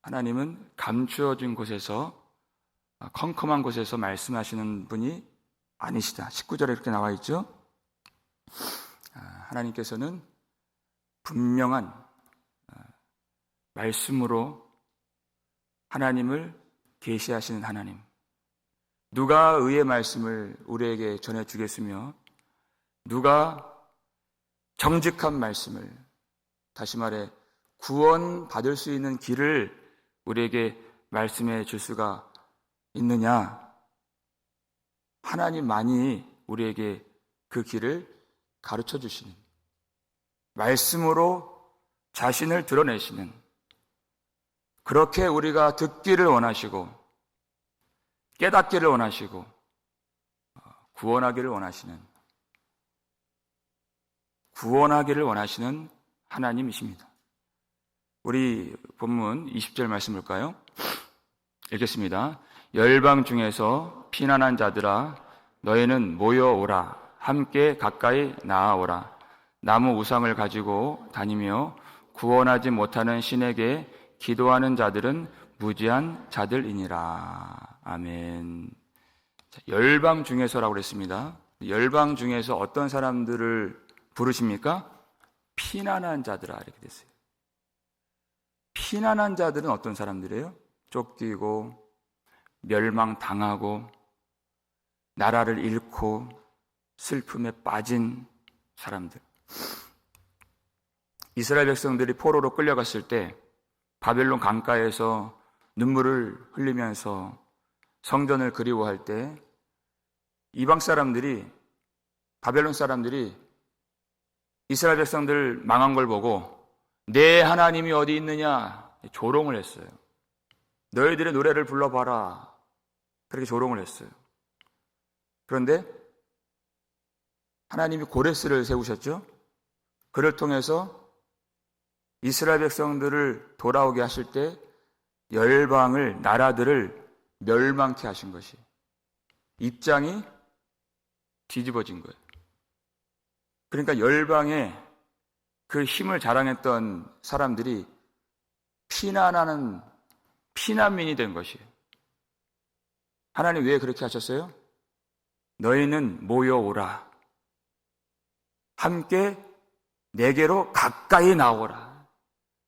하나님은 감추어진 곳에서, 컴컴한 곳에서 말씀하시는 분이 아니시다. 19절에 그렇게 나와 있죠. 하나님께서는 분명한 말씀으로 하나님을 계시하시는 하나님. 누가 의의 말씀을 우리에게 전해주겠으며, 누가 정직한 말씀을, 다시 말해 구원받을 수 있는 길을 우리에게 말씀해 줄 수가 있느냐? 하나님만이 우리에게 그 길을 가르쳐 주시는, 말씀으로 자신을 드러내시는, 그렇게 우리가 듣기를 원하시고 깨닫기를 원하시고 구원하기를 원하시는 하나님이십니다. 우리 본문 20절 말씀 볼까요? 읽겠습니다. 열방 중에서 피난한 자들아, 너희는 모여오라. 함께 가까이 나아오라. 나무 우상을 가지고 다니며 구원하지 못하는 신에게 기도하는 자들은 무지한 자들이니라. 아멘. 열방 중에서라고 그랬습니다. 열방 중에서 어떤 사람들을 부르십니까? 피난한 자들아, 이렇게 됐어요. 피난한 자들은 어떤 사람들이에요? 쫓기고 멸망당하고 나라를 잃고 슬픔에 빠진 사람들. 이스라엘 백성들이 포로로 끌려갔을 때 바벨론 강가에서 눈물을 흘리면서 성전을 그리워할 때 이방 사람들이, 바벨론 사람들이 이스라엘 백성들 망한 걸 보고 내 하나님이 어디 있느냐 조롱을 했어요. 너희들의 노래를 불러봐라, 그렇게 조롱을 했어요. 그런데 하나님이 고레스를 세우셨죠. 그를 통해서 이스라엘 백성들을 돌아오게 하실 때 열방을, 나라들을 멸망케 하신 것이, 입장이 뒤집어진 거예요. 그러니까 열방에 그 힘을 자랑했던 사람들이 피난하는 피난민이 된 것이에요. 하나님 왜 그렇게 하셨어요? 너희는 모여오라. 함께 내게로 가까이 나오라.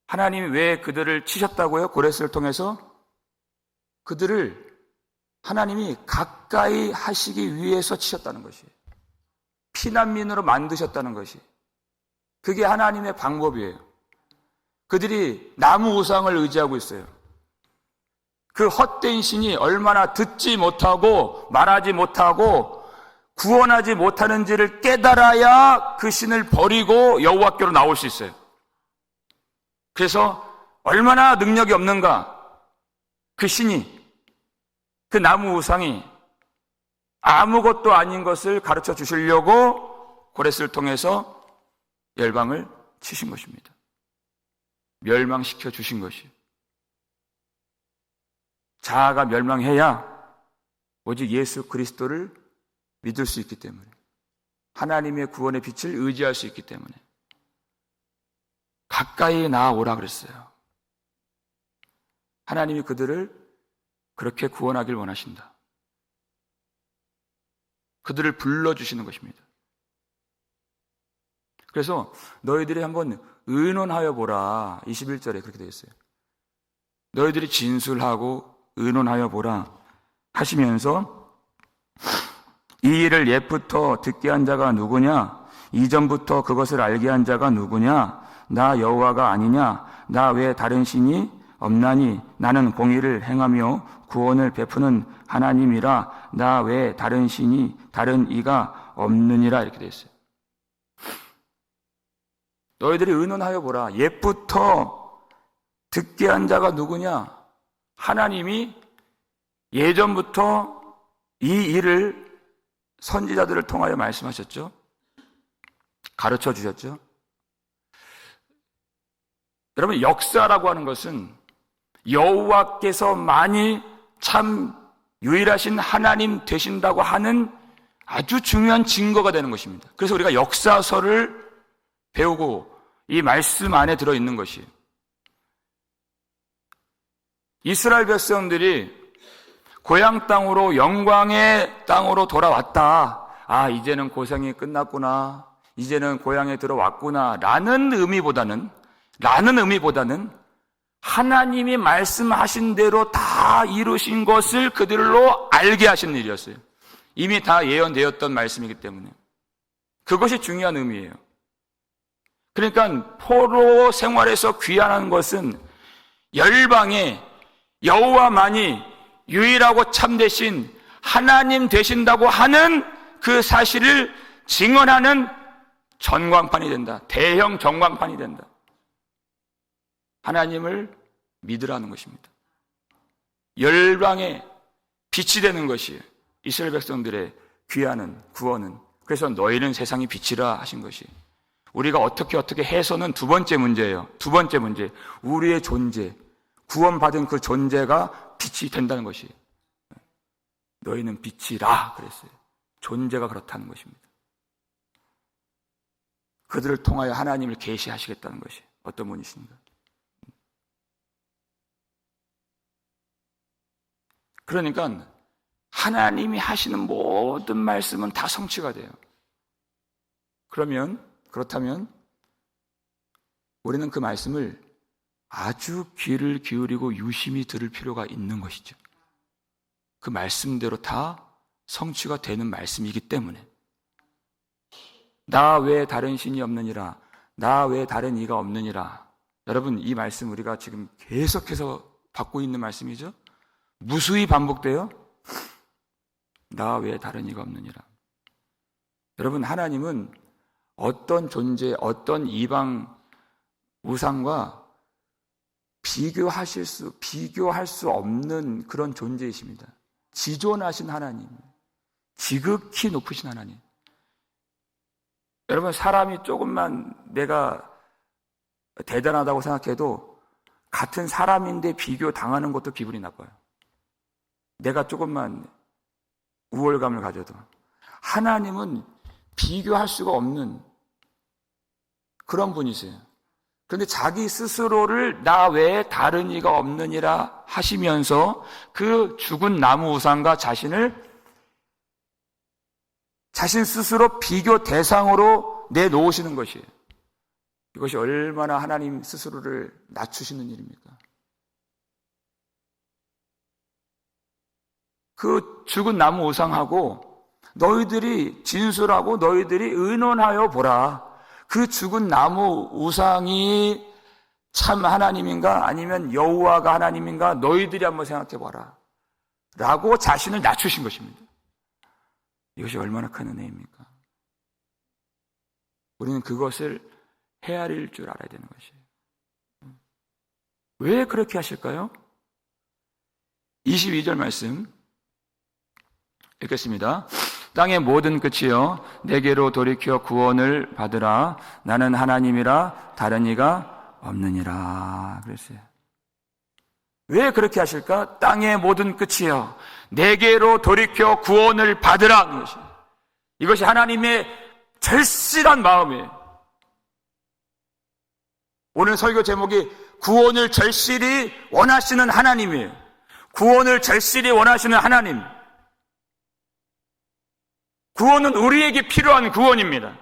하나님이 왜 그들을 치셨다고요? 고레스를 통해서? 그들을 하나님이 가까이 하시기 위해서 치셨다는 것이에요. 피난민으로 만드셨다는 것이. 그게 하나님의 방법이에요. 그들이 나무 우상을 의지하고 있어요. 그 헛된 신이 얼마나 듣지 못하고 말하지 못하고 구원하지 못하는지를 깨달아야 그 신을 버리고 여호와께로 나올 수 있어요. 그래서 얼마나 능력이 없는가, 그 신이, 그 나무 우상이 아무것도 아닌 것을 가르쳐 주시려고 고레스를 통해서 열방을 치신 것입니다. 멸망시켜 주신 것이에요. 자아가 멸망해야 오직 예수 그리스도를 믿을 수 있기 때문에, 하나님의 구원의 빛을 의지할 수 있기 때문에 가까이 나아오라 그랬어요. 하나님이 그들을 그렇게 구원하길 원하신다. 그들을 불러주시는 것입니다. 그래서 너희들이 한번 의논하여 보라. 21절에 그렇게 되어 있어요. 너희들이 진술하고 의논하여 보라 하시면서 이 일을 옛부터 듣게 한 자가 누구냐? 이전부터 그것을 알게 한 자가 누구냐? 나 여호와가 아니냐? 나 외에 다른 신이 없나니? 나는 공의를 행하며 구원을 베푸는 하나님이라. 나 외에 다른 신이, 다른 이가 없느니라. 이렇게 되어 있어요. 너희들이 의논하여 보라. 옛부터 듣게 한 자가 누구냐? 하나님이 예전부터 이 일을 선지자들을 통하여 말씀하셨죠. 가르쳐 주셨죠. 여러분, 역사라고 하는 것은 여호와께서만이 참 유일하신 하나님 되신다고 하는 아주 중요한 증거가 되는 것입니다. 그래서 우리가 역사서를 배우고 이 말씀 안에 들어있는 것이에요. 이스라엘 백성들이 고향 땅으로, 영광의 땅으로 돌아왔다. 아, 이제는 고생이 끝났구나. 이제는 고향에 들어왔구나. 라는 의미보다는 하나님이 말씀하신 대로 다 이루신 것을 그들로 알게 하신 일이었어요. 이미 다 예언되었던 말씀이기 때문에. 그것이 중요한 의미예요. 그러니까 포로 생활에서 귀환한 것은 열방에 여호와만이 유일하고 참되신 하나님 되신다고 하는 그 사실을 증언하는 전광판이 된다. 대형 전광판이 된다. 하나님을 믿으라는 것입니다. 열방에 빛이 되는 것이 이스라엘 백성들의 귀하는 구원은, 그래서 너희는 세상의 빛이라 하신 것이, 우리가 어떻게 해서는 두 번째 문제예요. 두 번째 문제, 우리의 존재, 구원받은 그 존재가 빛이 된다는 것이, 너희는 빛이라 그랬어요. 존재가 그렇다는 것입니다. 그들을 통하여 하나님을 계시하시겠다는 것이 어떤 분이신가. 그러니까 하나님이 하시는 모든 말씀은 다 성취가 돼요. 그렇다면 우리는 그 말씀을 아주 귀를 기울이고 유심히 들을 필요가 있는 것이죠. 그 말씀대로 다 성취가 되는 말씀이기 때문에. 나 외에 다른 신이 없느니라, 나 외에 다른 이가 없느니라. 여러분, 이 말씀 우리가 지금 계속해서 받고 있는 말씀이죠. 무수히 반복돼요. 나 외에 다른 이가 없느니라. 여러분, 하나님은 어떤 존재, 어떤 이방 우상과 비교할 수 없는 그런 존재이십니다. 지존하신 하나님, 지극히 높으신 하나님. 여러분, 사람이 조금만 내가 대단하다고 생각해도 같은 사람인데 비교 당하는 것도 기분이 나빠요. 내가 조금만 우월감을 가져도. 하나님은 비교할 수가 없는 그런 분이세요. 그런데 자기 스스로를 나 외에 다른 이가 없느니라 하시면서 그 죽은 나무 우상과 자신을 자신 스스로 비교 대상으로 내놓으시는 것이에요. 이것이 얼마나 하나님 스스로를 낮추시는 일입니까? 그 죽은 나무 우상하고 너희들이 진술하고 너희들이 의논하여 보라. 그 죽은 나무 우상이 참 하나님인가 아니면 여호와가 하나님인가 너희들이 한번 생각해 봐라. 라고 자신을 낮추신 것입니다. 이것이 얼마나 큰 은혜입니까? 우리는 그것을 헤아릴 줄 알아야 되는 것이에요. 왜 그렇게 하실까요? 22절 말씀 읽겠습니다. 땅의 모든 끝이여 내게로 돌이켜 구원을 받으라. 나는 하나님이라 다른 이가 없느니라 그랬어요. 왜 그렇게 하실까? 땅의 모든 끝이여 내게로 돌이켜 구원을 받으라. 이것이 하나님의 절실한 마음이에요. 오늘 설교 제목이 구원을 절실히 원하시는 하나님이에요. 구원을 절실히 원하시는 하나님. 구원은 우리에게 필요한 구원입니다.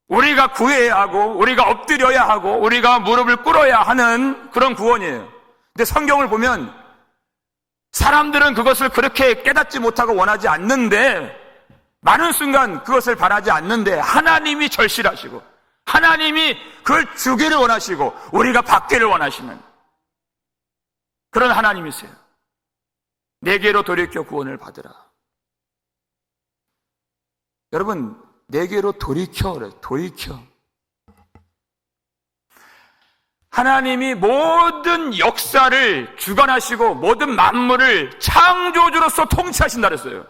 우리가 구해야 하고 우리가 엎드려야 하고 우리가 무릎을 꿇어야 하는 그런 구원이에요. 근데 성경을 보면 사람들은 그것을 그렇게 깨닫지 못하고 원하지 않는데, 많은 순간 그것을 바라지 않는데 하나님이 절실하시고 하나님이 그걸 주기를 원하시고 우리가 받기를 원하시는 그런 하나님이세요. 내게로 돌이켜 구원을 받으라. 여러분, 내게로 돌이켜. 하나님이 모든 역사를 주관하시고 모든 만물을 창조주로서 통치하신다 그랬어요.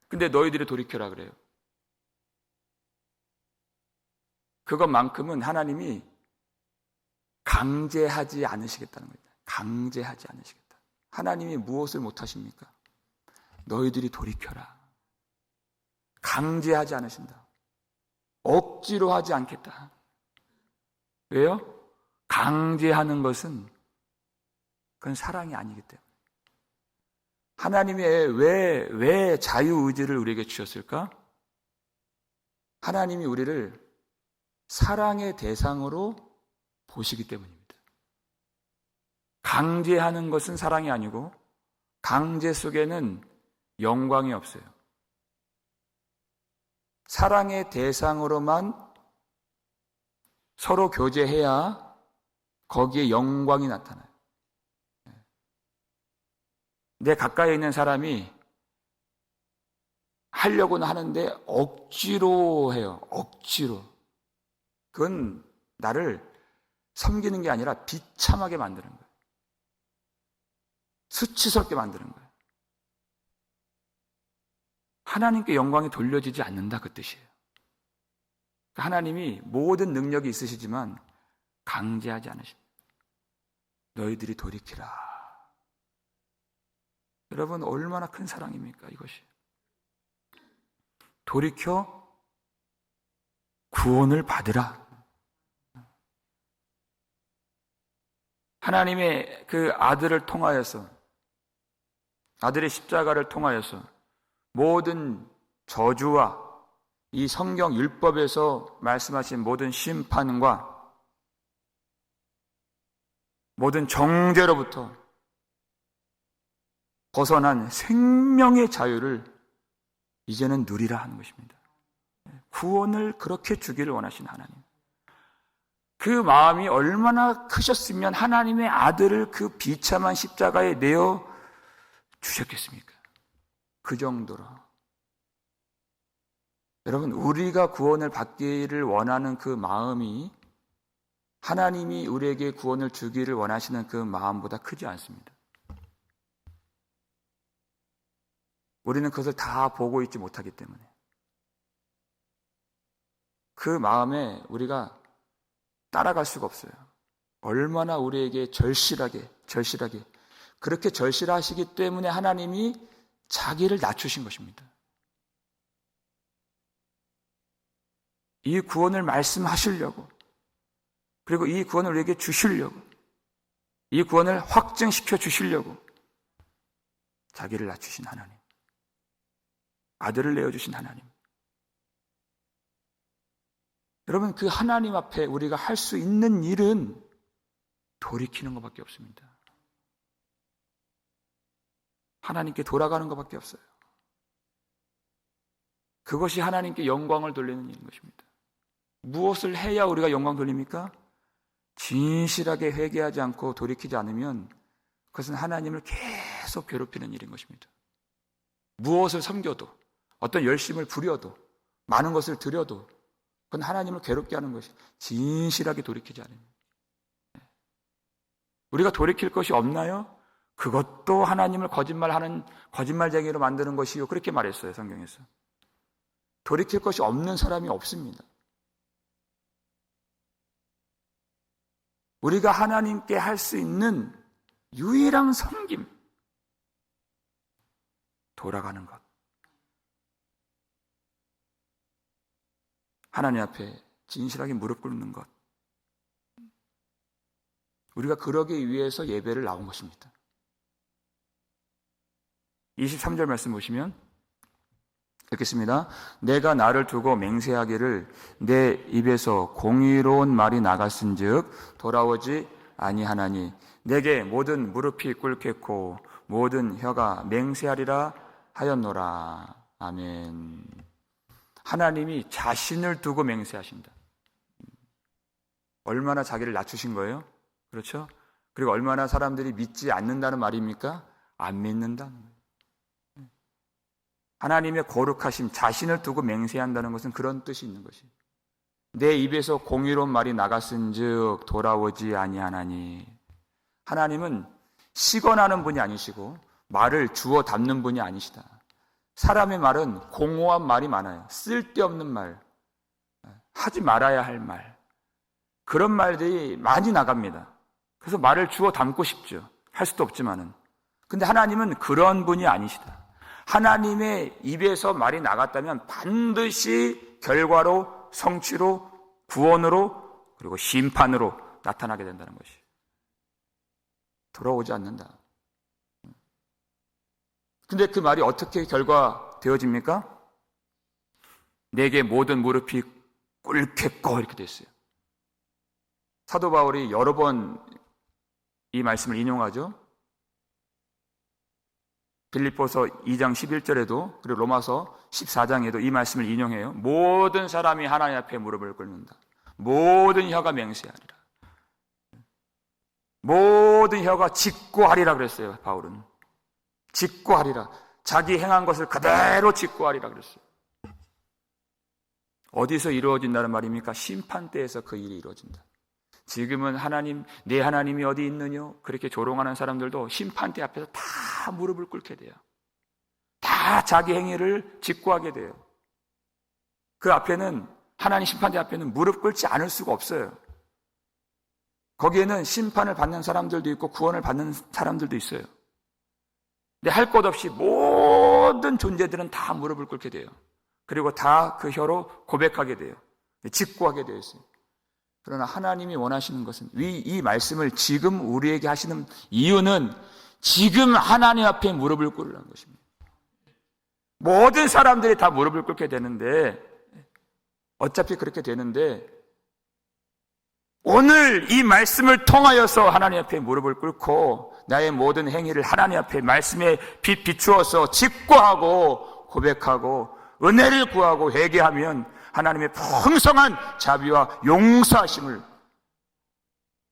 근데 너희들이 돌이켜라 그래요. 그것만큼은 하나님이 강제하지 않으시겠다는 겁니다. 강제하지 않으시겠다. 하나님이 무엇을 못하십니까? 너희들이 돌이켜라. 강제하지 않으신다. 억지로 하지 않겠다. 왜요? 강제하는 것은 그건 사랑이 아니기 때문에. 하나님이 왜 자유의지를 우리에게 주셨을까? 하나님이 우리를 사랑의 대상으로 보시기 때문입니다. 강제하는 것은 사랑이 아니고 강제 속에는 영광이 없어요. 사랑의 대상으로만 서로 교제해야 거기에 영광이 나타나요. 내 가까이 있는 사람이 하려고는 하는데 억지로 해요. 억지로. 그건 나를 섬기는 게 아니라 비참하게 만드는 거예요. 수치스럽게 만드는 거예요. 하나님께 영광이 돌려지지 않는다, 그 뜻이에요. 하나님이 모든 능력이 있으시지만 강제하지 않으십니다. 너희들이 돌이키라. 여러분, 얼마나 큰 사랑입니까, 이것이. 돌이켜 구원을 받으라. 하나님의 그 아들을 통하여서, 아들의 십자가를 통하여서 모든 저주와 이 성경 율법에서 말씀하신 모든 심판과 모든 정죄로부터 벗어난 생명의 자유를 이제는 누리라 하는 것입니다. 구원을 그렇게 주기를 원하신 하나님. 그 마음이 얼마나 크셨으면 하나님의 아들을 그 비참한 십자가에 내어 주셨겠습니까? 그 정도로. 여러분, 우리가 구원을 받기를 원하는 그 마음이 하나님이 우리에게 구원을 주기를 원하시는 그 마음보다 크지 않습니다. 우리는 그것을 다 보고 있지 못하기 때문에 그 마음에 우리가 따라갈 수가 없어요. 얼마나 우리에게 절실하게 그렇게 절실하시기 때문에 하나님이 자기를 낮추신 것입니다. 이 구원을 말씀하시려고, 그리고 이 구원을 우리에게 주시려고, 이 구원을 확증시켜 주시려고 자기를 낮추신 하나님, 아들을 내어주신 하나님. 여러분, 그 하나님 앞에 우리가 할 수 있는 일은 돌이키는 것밖에 없습니다. 하나님께 돌아가는 것밖에 없어요. 그것이 하나님께 영광을 돌리는 일인 것입니다. 무엇을 해야 우리가 영광 돌립니까? 진실하게 회개하지 않고 돌이키지 않으면 그것은 하나님을 계속 괴롭히는 일인 것입니다. 무엇을 섬겨도, 어떤 열심을 부려도, 많은 것을 드려도 그건 하나님을 괴롭게 하는 것이 진실하게 돌이키지 않으면. 우리가 돌이킬 것이 없나요? 그것도 하나님을 거짓말쟁이로 만드는 것이요, 그렇게 말했어요, 성경에서. 돌이킬 것이 없는 사람이 없습니다. 우리가 하나님께 할 수 있는 유일한 섬김, 돌아가는 것. 하나님 앞에 진실하게 무릎 꿇는 것. 우리가 그러기 위해서 예배를 나온 것입니다. 23절 말씀 보시면 읽겠습니다. 내가 나를 두고 맹세하기를 내 입에서 공의로운 말이 나갔은즉 돌아오지 아니하나니 내게 모든 무릎이 꿇겠고 모든 혀가 맹세하리라 하였노라. 아멘. 하나님이 자신을 두고 맹세하신다. 얼마나 자기를 낮추신 거예요? 그렇죠? 그리고 얼마나 사람들이 믿지 않는다는 말입니까? 안 믿는다는 거예요. 하나님의 거룩하심, 자신을 두고 맹세한다는 것은 그런 뜻이 있는 것이에요. 내 입에서 공의로운 말이 나갔은즉 돌아오지 아니하나니. 하나님은 시건하는 분이 아니시고 말을 주워 담는 분이 아니시다. 사람의 말은 공허한 말이 많아요. 쓸데없는 말, 하지 말아야 할 말, 그런 말들이 많이 나갑니다. 그래서 말을 주워 담고 싶죠. 할 수도 없지만은. 근데 하나님은 그런 분이 아니시다. 하나님의 입에서 말이 나갔다면 반드시 결과로, 성취로, 구원으로, 그리고 심판으로 나타나게 된다는 것이. 돌아오지 않는다. 근데 그 말이 어떻게 결과되어집니까? 내게 모든 무릎이 꿇겠고 이렇게 됐어요. 사도 바울이 여러 번 이 말씀을 인용하죠. 빌립보서 2장 11절에도 그리고 로마서 14장에도 이 말씀을 인용해요. 모든 사람이 하나님 앞에 무릎을 꿇는다. 모든 혀가 맹세하리라. 모든 혀가 직고하리라 그랬어요. 바울은 직고하리라. 자기 행한 것을 그대로 직고하리라 그랬어요. 어디서 이루어진다는 말입니까? 심판대에서 그 일이 이루어진다. 지금은 하나님, 내 하나님이 어디 있느냐? 그렇게 조롱하는 사람들도 심판대 앞에서 다 무릎을 꿇게 돼요. 다 자기 행위를 직고하게 돼요. 그 앞에는, 하나님 심판대 앞에는 무릎 꿇지 않을 수가 없어요. 거기에는 심판을 받는 사람들도 있고 구원을 받는 사람들도 있어요. 근데 할 것 없이 모든 존재들은 다 무릎을 꿇게 돼요. 그리고 다 그 혀로 고백하게 돼요. 직고하게 되어 있어요. 그러나 하나님이 원하시는 것은 이 말씀을 지금 우리에게 하시는 이유는 지금 하나님 앞에 무릎을 꿇으라는 것입니다. 모든 사람들이 다 무릎을 꿇게 되는데 어차피 그렇게 되는데 오늘 이 말씀을 통하여서 하나님 앞에 무릎을 꿇고 나의 모든 행위를 하나님 앞에 말씀에 비추어서 직고하고 고백하고 은혜를 구하고 회개하면 하나님의 풍성한 자비와 용서하심을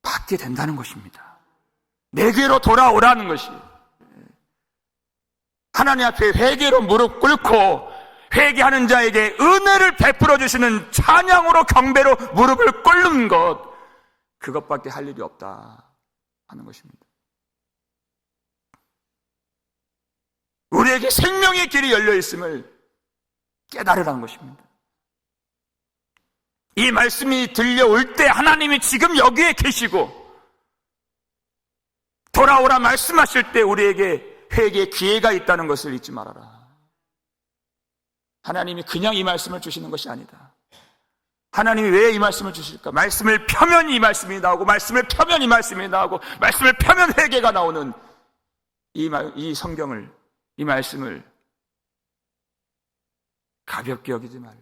받게 된다는 것입니다. 내게로 돌아오라는 것이. 하나님 앞에 회개로 무릎 꿇고 회개하는 자에게 은혜를 베풀어 주시는 찬양으로 경배로 무릎을 꿇는 것, 그것밖에 할 일이 없다 하는 것입니다. 우리에게 생명의 길이 열려 있음을 깨달으라는 것입니다. 이 말씀이 들려올 때 하나님이 지금 여기에 계시고 돌아오라 말씀하실 때 우리에게 회개의 기회가 있다는 것을 잊지 말아라. 하나님이 그냥 이 말씀을 주시는 것이 아니다. 하나님이 왜 이 말씀을 주실까? 말씀을 펴면 이 말씀이 나오고 말씀을 펴면 이 말씀이 나오고 말씀을 펴면 회개가 나오는 이 성경을, 이 말씀을 가볍게 여기지 말라.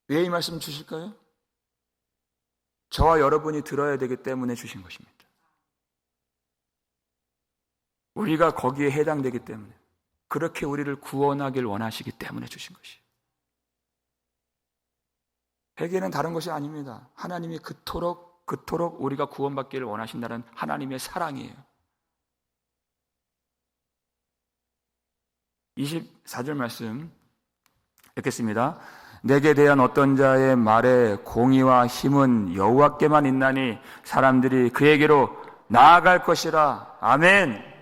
왜 이 말씀 주실까요? 저와 여러분이 들어야 되기 때문에 주신 것입니다. 우리가 거기에 해당되기 때문에, 그렇게 우리를 구원하길 원하시기 때문에 주신 것이에요. 회개는 다른 것이 아닙니다. 하나님이 그토록 우리가 구원받기를 원하신다는 하나님의 사랑이에요. 24절 말씀 읽겠습니다. 내게 대한 어떤 자의 말에 공의와 힘은 여호와께만 있나니 사람들이 그에게로 나아갈 것이라. 아멘.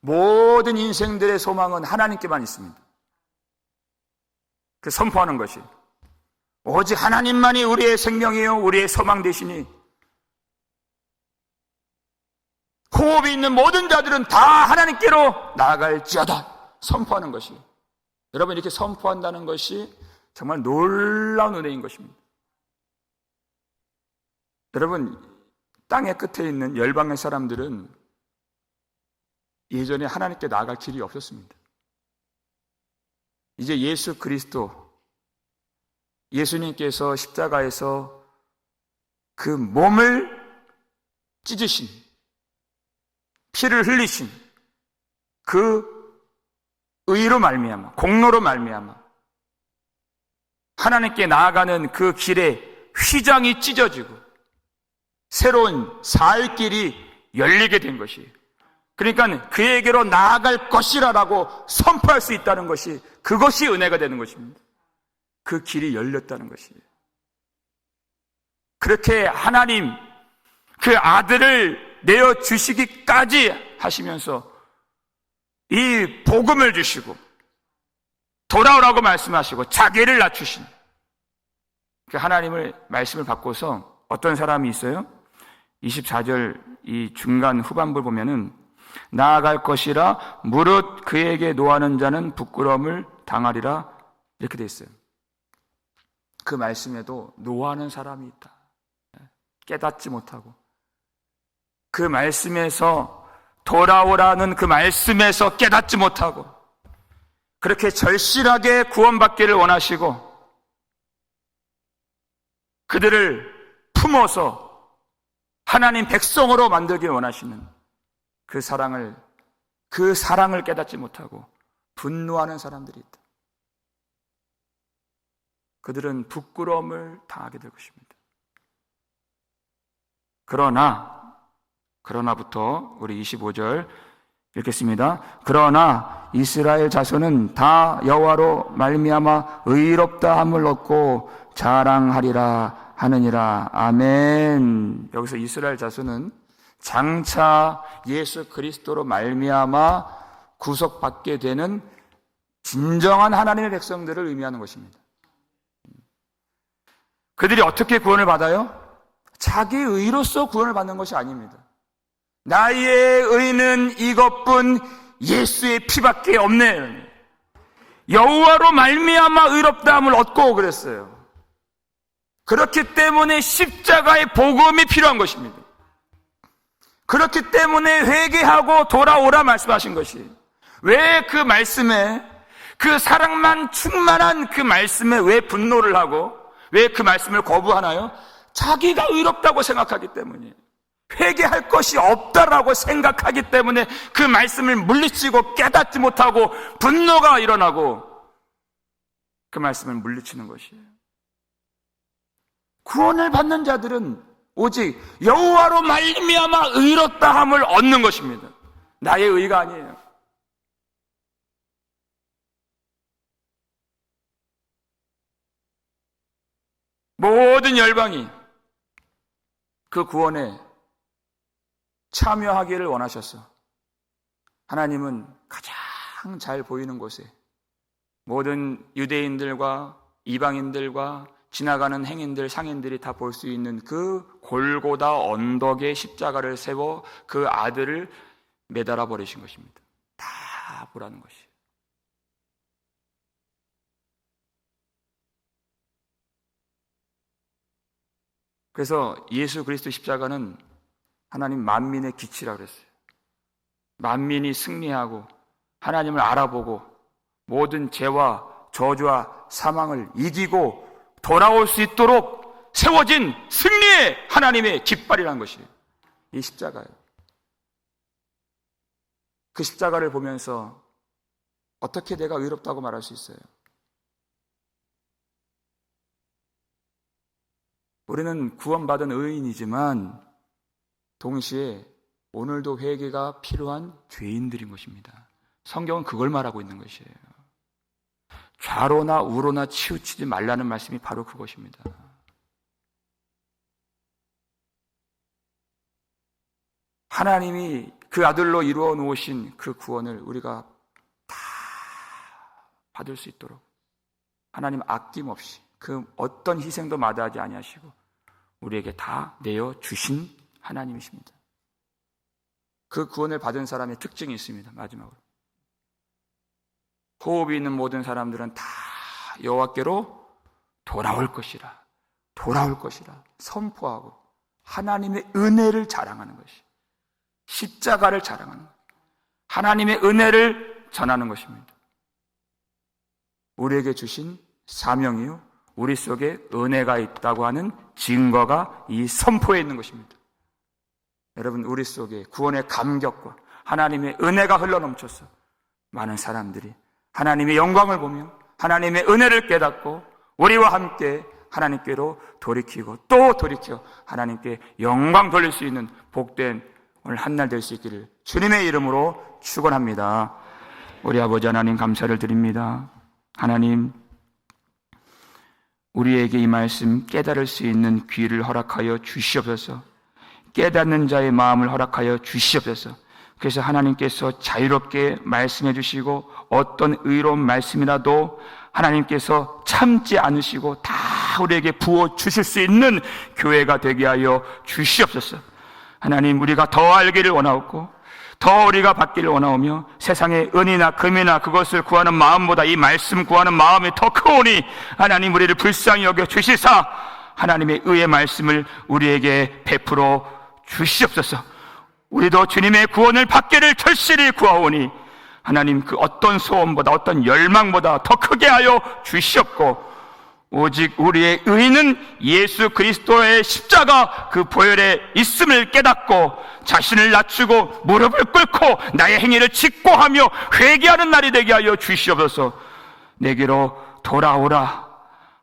모든 인생들의 소망은 하나님께만 있습니다. 그 선포하는 것이 오직 하나님만이 우리의 생명이요 우리의 소망 되시니 호흡이 있는 모든 자들은 다 하나님께로 나아갈지어다 선포하는 것이, 여러분 이렇게 선포한다는 것이 정말 놀라운 은혜인 것입니다. 여러분 땅의 끝에 있는 열방의 사람들은 예전에 하나님께 나아갈 길이 없었습니다. 이제 예수 그리스도, 예수님께서 십자가에서 그 몸을 찢으신, 피를 흘리신 그 의로 말미암아, 공로로 말미암아 하나님께 나아가는 그 길에 휘장이 찢어지고 새로운 살 길이 열리게 된 것이에요. 그러니까 그에게로 나아갈 것이라고 선포할 수 있다는 것이, 그것이 은혜가 되는 것입니다. 그 길이 열렸다는 것이에요. 그렇게 하나님 그 아들을 내어주시기까지 하시면서 이 복음을 주시고 돌아오라고 말씀하시고 자기를 낮추신 그 하나님을 말씀을 받고서 어떤 사람이 있어요? 24절 이 중간 후반부를 보면은 나아갈 것이라 무릇 그에게 노하는 자는 부끄러움을 당하리라 이렇게 돼 있어요. 그 말씀에도 노하는 사람이 있다. 깨닫지 못하고 그 말씀에서 돌아오라는 그 말씀에서 깨닫지 못하고 그렇게 절실하게 구원받기를 원하시고 그들을 품어서 하나님 백성으로 만들기 원하시는 그 사랑을 깨닫지 못하고 분노하는 사람들이 있다. 그들은 부끄러움을 당하게 될 것입니다. 그러나부터 우리 25절 읽겠습니다. 그러나 이스라엘 자손은 다 여호와로 말미암아 의롭다 함을 얻고 자랑하리라 하느니라. 아멘. 여기서 이스라엘 자손은 장차 예수 그리스도로 말미암아 구속받게 되는 진정한 하나님의 백성들을 의미하는 것입니다. 그들이 어떻게 구원을 받아요? 자기 의로서 구원을 받는 것이 아닙니다. 나의 의는 이것뿐 예수의 피밖에 없네. 여호와로 말미암아 의롭다함을 얻고 그랬어요. 그렇기 때문에 십자가의 복음이 필요한 것입니다. 그렇기 때문에 회개하고 돌아오라 말씀하신 것이. 왜 그 말씀에, 그 사랑만 충만한 그 말씀에 왜 분노를 하고 왜 그 말씀을 거부하나요? 자기가 의롭다고 생각하기 때문이에요. 회개할 것이 없다라고 생각하기 때문에 그 말씀을 물리치고 깨닫지 못하고 분노가 일어나고 그 말씀을 물리치는 것이에요. 구원을 받는 자들은 오직 여호와로 말미암아 의롭다함을 얻는 것입니다. 나의 의가 아니에요. 모든 열방이 그 구원에 참여하기를 원하셨어. 하나님은 가장 잘 보이는 곳에 모든 유대인들과 이방인들과 지나가는 행인들, 상인들이 다 볼 수 있는 그 골고다 언덕에 십자가를 세워 그 아들을 매달아 버리신 것입니다. 다 보라는 것이에요. 그래서 예수 그리스도 십자가는 하나님 만민의 기치라고 그랬어요. 만민이 승리하고 하나님을 알아보고 모든 죄와 저주와 사망을 이기고 돌아올 수 있도록 세워진 승리의 하나님의 깃발이라는 것이에요. 이 십자가예요. 그 십자가를 보면서 어떻게 내가 의롭다고 말할 수 있어요? 우리는 구원받은 의인이지만 동시에 오늘도 회개가 필요한 죄인들인 것입니다. 성경은 그걸 말하고 있는 것이에요. 좌로나 우로나 치우치지 말라는 말씀이 바로 그것입니다. 하나님이 그 아들로 이루어 놓으신 그 구원을 우리가 다 받을 수 있도록 하나님 아낌없이 그 어떤 희생도 마다하지 아니하시고 우리에게 다 내어 주신 하나님이십니다. 그 구원을 받은 사람의 특징이 있습니다. 마지막으로 호흡이 있는 모든 사람들은 다 여호와께로 돌아올 것이라 선포하고 하나님의 은혜를 자랑하는 것이 십자가를 자랑하는 것, 하나님의 은혜를 전하는 것입니다. 우리에게 주신 사명이요 우리 속에 은혜가 있다고 하는 증거가 이 선포에 있는 것입니다. 여러분, 우리 속에 구원의 감격과 하나님의 은혜가 흘러넘쳐서 많은 사람들이 하나님의 영광을 보며 하나님의 은혜를 깨닫고 우리와 함께 하나님께로 돌이키고 또 돌이켜 하나님께 영광 돌릴 수 있는 복된 오늘 한날 될 수 있기를 주님의 이름으로 축원합니다. 우리 아버지 하나님 감사를 드립니다. 하나님, 우리에게 이 말씀 깨달을 수 있는 귀를 허락하여 주시옵소서. 깨닫는 자의 마음을 허락하여 주시옵소서. 그래서 하나님께서 자유롭게 말씀해 주시고 어떤 의로운 말씀이라도 하나님께서 참지 않으시고 다 우리에게 부어 주실 수 있는 교회가 되게 하여 주시옵소서. 하나님, 우리가 더 알기를 원하옵고 더 우리가 받기를 원하오며 세상의 은이나 금이나 그것을 구하는 마음보다 이 말씀 구하는 마음이 더 크오니 하나님 우리를 불쌍히 여겨 주시사 하나님의 의의 말씀을 우리에게 베풀어 주시옵소서. 우리도 주님의 구원을 받기를 절실히 구하오니 하나님 그 어떤 소원보다 어떤 열망보다 더 크게 하여 주시옵고 오직 우리의 의는 예수 그리스도의 십자가 그 보혈에 있음을 깨닫고 자신을 낮추고 무릎을 꿇고 나의 행위를 직고하며 회개하는 날이 되게 하여 주시옵소서. 내게로 돌아오라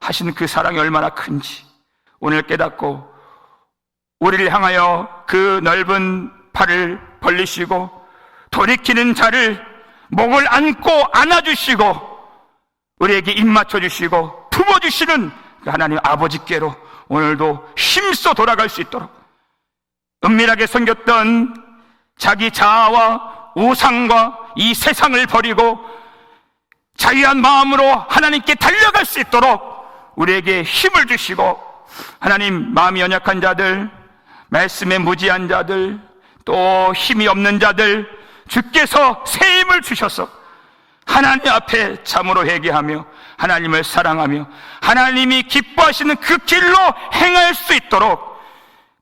하신 그 사랑이 얼마나 큰지 오늘 깨닫고 우리를 향하여 그 넓은 팔을 벌리시고 돌이키는 자를 목을 안고 안아주시고 우리에게 입 맞춰주시고 품어주시는 그 하나님 아버지께로 오늘도 힘써 돌아갈 수 있도록 은밀하게 섬겼던 자기 자아와 우상과 이 세상을 버리고 자유한 마음으로 하나님께 달려갈 수 있도록 우리에게 힘을 주시고 하나님 마음이 연약한 자들, 말씀에 무지한 자들, 또 힘이 없는 자들 주께서 새 힘을 주셔서 하나님 앞에 참으로 회개하며 하나님을 사랑하며 하나님이 기뻐하시는 그 길로 행할 수 있도록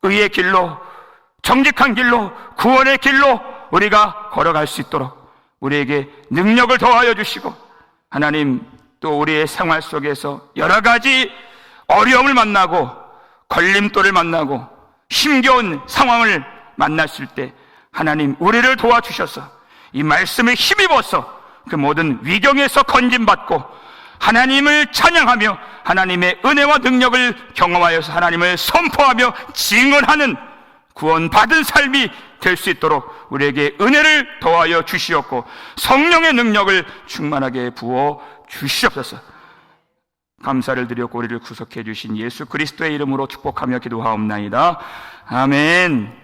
의의 길로 정직한 길로 구원의 길로 우리가 걸어갈 수 있도록 우리에게 능력을 더하여 주시고 하나님 또 우리의 생활 속에서 여러 가지 어려움을 만나고 걸림돌을 만나고 힘겨운 상황을 만났을 때 하나님 우리를 도와주셔서 이 말씀을 힘입어서 그 모든 위경에서 건짐받고 하나님을 찬양하며 하나님의 은혜와 능력을 경험하여서 하나님을 선포하며 증언하는 구원받은 삶이 될 수 있도록 우리에게 은혜를 더하여 주시옵고 성령의 능력을 충만하게 부어 주시옵소서. 감사를 드렸고 우리를 구속해 주신 예수 그리스도의 이름으로 축복하며 기도하옵나이다. 아멘.